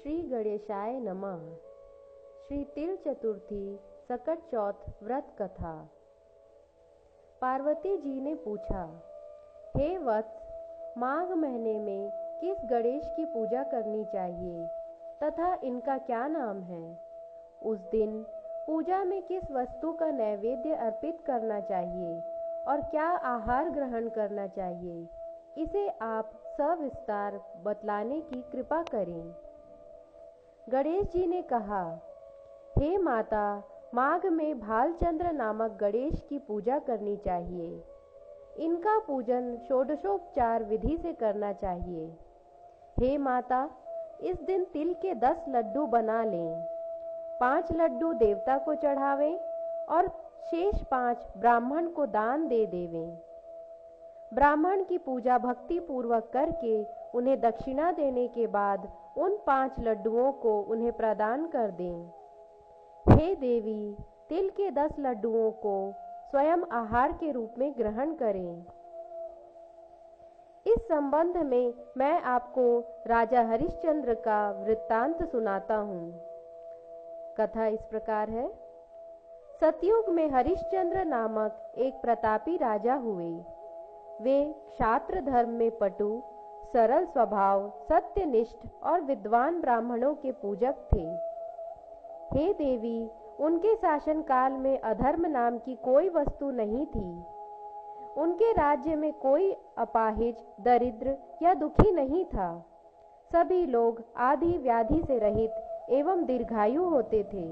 श्री गणेशाय नमः। श्री तिल चतुर्थी सकट चौथ व्रत कथा। पार्वती जी ने पूछा, हे वत्स, माघ महीने में किस गणेश की पूजा करनी चाहिए तथा इनका क्या नाम है? उस दिन पूजा में किस वस्तु का नैवेद्य अर्पित करना चाहिए और क्या आहार ग्रहण करना चाहिए, इसे आप सविस्तार बतलाने की कृपा करें। गणेश जी ने कहा, हे माता, माघ में भालचंद्र नामक गणेश की पूजा करनी चाहिए। इनका पूजन षोडशोपचार विधि से करना चाहिए। हे माता, इस दिन तिल के 10 लड्डू बना लें। 5 लड्डू देवता को चढ़ावें और शेष 5 ब्राह्मण को दान दे देवें। ब्राह्मण की पूजा भक्ति पूर्वक करके उन्हें दक्षिणा देने के बाद उन 5 लड्डुओं को उन्हें प्रदान कर दें। हे देवी, तिल के 10 लड्डुओं को स्वयं आहार के रूप में ग्रहण करें। इस संबंध में मैं आपको राजा हरिश्चंद्र का वृत्तांत सुनाता हूँ। कथा इस प्रकार है। सतयुग में हरिश्चंद्र नामक एक प्रतापी राजा हुए। वे क्षात्र धर्म में पटु, सरल स्वभाव, सत्यनिष्ठ और विद्वान ब्राह्मणों के पूजक थे। हे देवी, उनके शासन काल में अधर्म नाम की कोई वस्तु नहीं थी। उनके राज्य में कोई अपाहिज, दरिद्र या दुखी नहीं था। सभी लोग आदि व्याधि से रहित एवं दीर्घायु होते थे।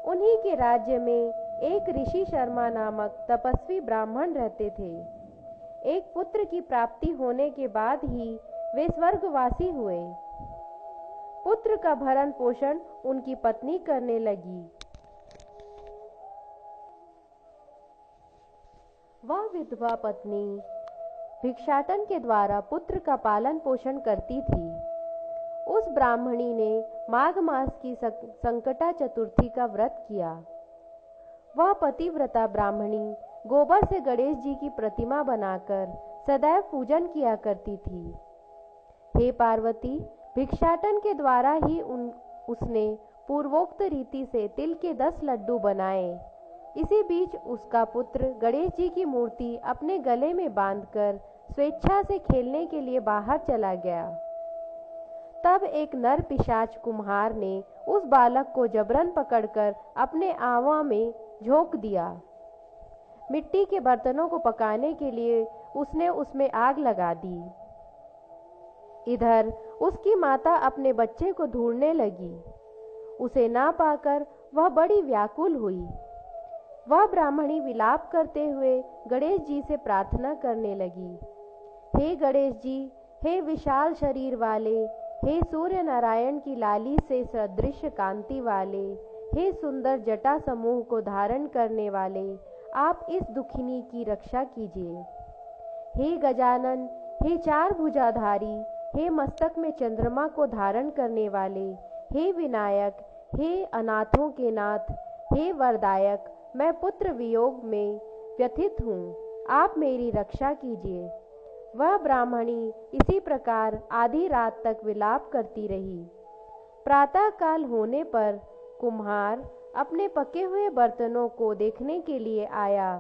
उन्हीं के राज्य में एक ऋषि शर्मा नामक तपस्वी ब्राह्मण रहते थे। एक पुत्र की प्राप्ति होने के बाद ही वे स्वर्गवासी हुए। पुत्र का भरण पोषण उनकी पत्नी करने लगी। वह विधवा पत्नी भिक्षाटन के द्वारा पुत्र का पालन पोषण करती थी। उस ब्राह्मणी ने माघ मास की संकटा चतुर्थी का व्रत किया। वह पतिव्रता ब्राह्मणी गोबर से गणेश जी की प्रतिमा बनाकर सदैव पूजन किया करती थी। हे पार्वती, भिक्षाटन के द्वारा ही उसने पूर्वोक्त रीति से तिल के 10 लड्डू बनाए। इसी बीच उसका पुत्र गणेश जी की मूर्ति अपने गले में बांधकर स्वेच्छा से खेलने के लिए बाहर चला गया। तब एक नर पिशाच कुम्हार ने उस बालक को जबरन पकड़कर अपने आंवा में झोंक दिया। मिट्टी के बर्तनों को पकाने के लिए उसने उसमें आग लगा दी। इधर उसकी माता अपने बच्चे को ढूंढने लगी। उसे ना पाकर वह बड़ी व्याकुल हुई। वह ब्राह्मणी विलाप करते हुए गणेश जी से प्रार्थना करने लगी, हे गणेश जी, हे विशाल शरीर वाले, हे सूर्य नारायण की लाली से सदृश कांति वाले, हे सुंदर जटा समूह को धारण करने वाले, आप इस दुखिनी की रक्षा कीजिए। हे गजानन, हे 4 भुजाधारी, हे मस्तक में चंद्रमा को धारण करने वाले, हे विनायक, हे अनाथों के नाथ, हे वरदायक, मैं पुत्र वियोग में व्यथित हूँ, आप मेरी रक्षा कीजिए। वह ब्राह्मणी इसी प्रकार आधी रात तक विलाप करती रही। प्रातः काल होने पर कुम्हार अपने पके हुए बर्तनों को देखने के लिए आया।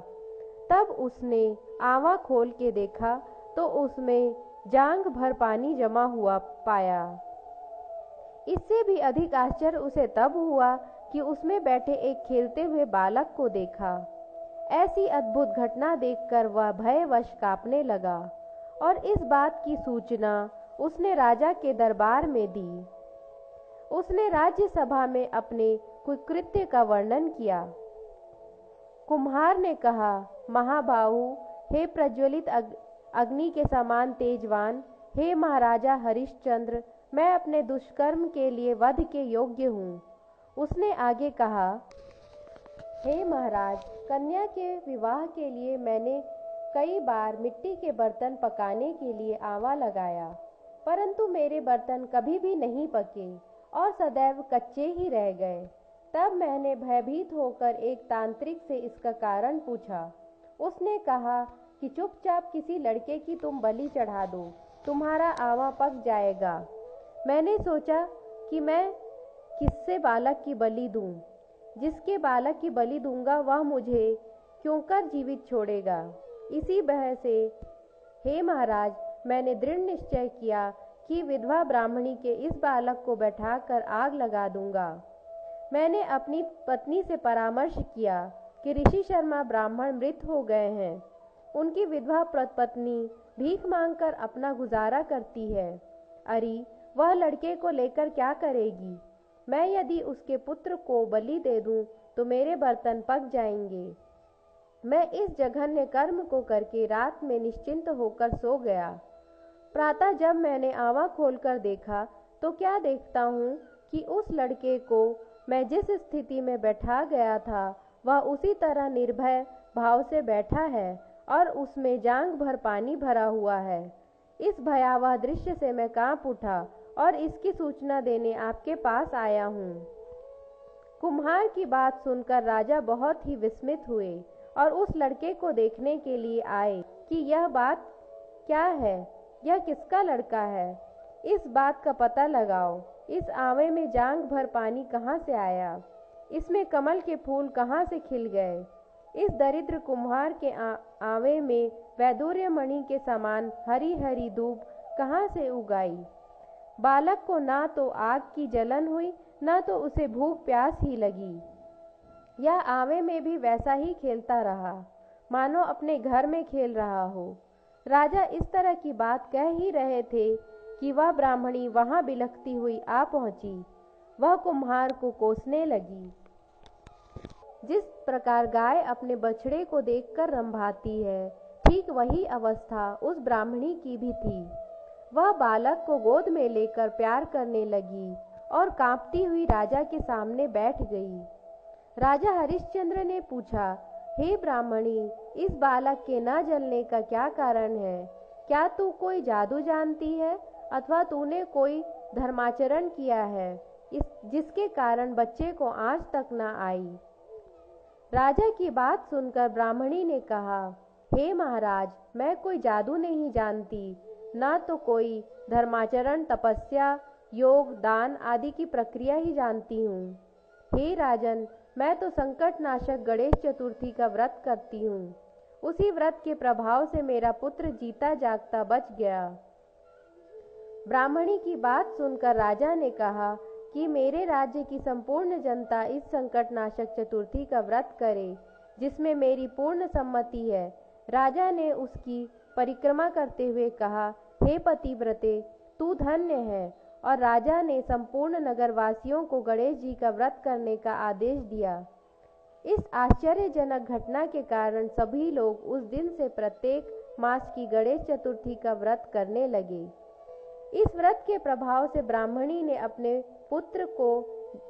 तब उसने आंवा खोल के देखा तो उसमें जांघ भर पानी जमा हुआ पाया। इससे भी अधिक आश्चर्य उसे तब हुआ कि उसमें बैठे एक खेलते हुए बालक को देखा। ऐसी अद्भुत घटना देखकर वह भयवश कांपने लगा और इस बात की सूचना उसने राजा के दरबार में दी। उसने राज्य सभा में अपने कुकृत्य का वर्णन किया। कुम्हार ने कहा, महाबाहु, हे प्रज्वलित अग्नि के समान तेजवान, हे महाराजा हरिश्चंद्र, मैं अपने दुष्कर्म के लिए वध के योग्य हूँ। उसने आगे कहा, हे महाराज, कन्या के विवाह के लिए मैंने कई बार मिट्टी के बर्तन पकाने के लिए आंवा लगाया, परंतु मेरे बर्तन कभी भी नहीं पके और सदैव कच्चे ही रह गए। तब मैंने भयभीत होकर एक तांत्रिक से इसका कारण पूछा। उसने कहा कि चुपचाप किसी लड़के की तुम बलि चढ़ा दो, तुम्हारा आंवा पक जाएगा। मैंने सोचा कि मैं किससे बालक की बलि दूं। जिसके बालक की बलि दूंगा वह मुझे क्यों कर जीवित छोड़ेगा। इसी भय से हे महाराज, मैंने दृढ़ निश्चय किया कि विधवा ब्राह्मणी के इस बालक को बैठाकर आग लगा दूंगा। मैंने अपनी पत्नी से परामर्श किया कि ऋषि शर्मा ब्राह्मण मृत हो गए हैं। उनकी विधवा पत्नी भीख मांगकर अपना गुजारा करती है। अरे वह लड़के को लेकर क्या करेगी। मैं यदि उसके पुत्र को बलि दे दूं तो मेरे बर्तन पक जाएंगे। मैं इस जघन्य कर्म को करके रात में निश्चिंत होकर सो गया। प्रातः जब मैंने आंखें खोलकर देखा तो क्या देखता हूँ कि उस लड़के को मैं जिस स्थिति में बैठा गया था वह उसी तरह निर्भय भाव से बैठा है और उसमें जांघ भर पानी भरा हुआ है। इस भयावह दृश्य से मैं कांप उठा और इसकी सूचना देने आपके पास आया हूँ। कुम्हार की बात सुनकर राजा बहुत ही विस्मित हुए और उस लड़के को देखने के लिए आए कि यह बात क्या है, यह किसका लड़का है। इस बात का पता लगाओ। इस आवे में जांघ भर पानी कहाँ से आया, इसमें कमल के फूल कहाँ से खिल गए। इस दरिद्र कुम्हार के आवे में वैदूर्य मणि के समान हरी हरी धूप कहाँ से उगाई। बालक को ना तो आग की जलन हुई ना तो उसे भूख प्यास ही लगी। यह आवे में भी वैसा ही खेलता रहा मानो अपने घर में खेल रहा हो। राजा इस तरह की बात कह ही रहे थे कि वह ब्राह्मणी वहां बिलखती हुई आ पहुंची। वह कुम्हार को कोसने लगी। जिस प्रकार गाय अपने बछड़े को देखकर रंभाती है, ठीक वही अवस्था उस ब्राह्मणी की भी थी। वह बालक को गोद में लेकर प्यार करने लगी और कांपती हुई राजा के सामने बैठ गई। राजा हरिश्चंद्र ने पूछा, हे ब्राह्मणी, इस बालक के न जलने का क्या कारण है। क्या तू कोई जादू जानती है अथवा तूने कोई धर्माचरण किया है जिसके कारण बच्चे को आंच तक न आई। राजा की बात सुनकर ब्राह्मणी ने कहा, हे महाराज, मैं कोई जादू नहीं जानती, ना तो कोई धर्माचरण, तपस्या, योग, दान आदि की प्रक्रिया ही जानती हूँ। हे राजन, मैं तो संकट नाशक गणेश चतुर्थी का व्रत करती हूँ। उसी व्रत के प्रभाव से मेरा पुत्र जीता जागता बच गया। ब्राह्मणी की बात सुनकर राजा ने कहा कि मेरे राज्य की संपूर्ण जनता इस संकट नाशक चतुर्थी का व्रत करे, जिसमें मेरी पूर्ण सम्मति है। राजा ने उसकी परिक्रमा करते हुए कहा, हे पतिव्रते, तू धन्य है। और राजा ने संपूर्ण नगरवासियों को गणेश जी का व्रत करने का आदेश दिया। इस आश्चर्यजनक घटना के कारण सभी लोग उस दिन से प्रत्येक मास की गणेश चतुर्थी का व्रत करने लगे। इस व्रत के प्रभाव से ब्राह्मणी ने अपने पुत्र को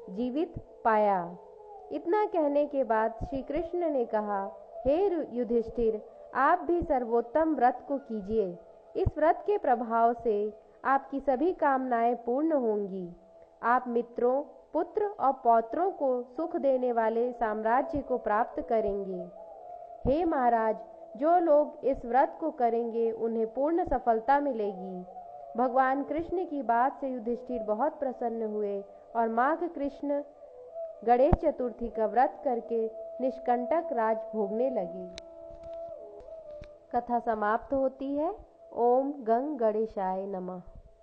जीवित पाया। इतना कहने के बाद श्री कृष्ण ने कहा, हे युधिष्ठिर, आप भी सर्वोत्तम व्रत को कीजिए। इस व्रत के प्रभाव से आपकी सभी कामनाएं पूर्ण होंगी। आप मित्रों, पुत्र और पौत्रों को सुख देने वाले साम्राज्य को प्राप्त करेंगे। हे महाराज, जो लोग इस व्रत को करेंगे उन्हें पूर्ण सफलता मिलेगी। भगवान कृष्ण की बात से युधिष्ठिर बहुत प्रसन्न हुए और माघ कृष्ण गणेश चतुर्थी का व्रत करके निष्कंटक राज भोगने लगे। कथा समाप्त होती है। ओम गंग गणेशाय नमः।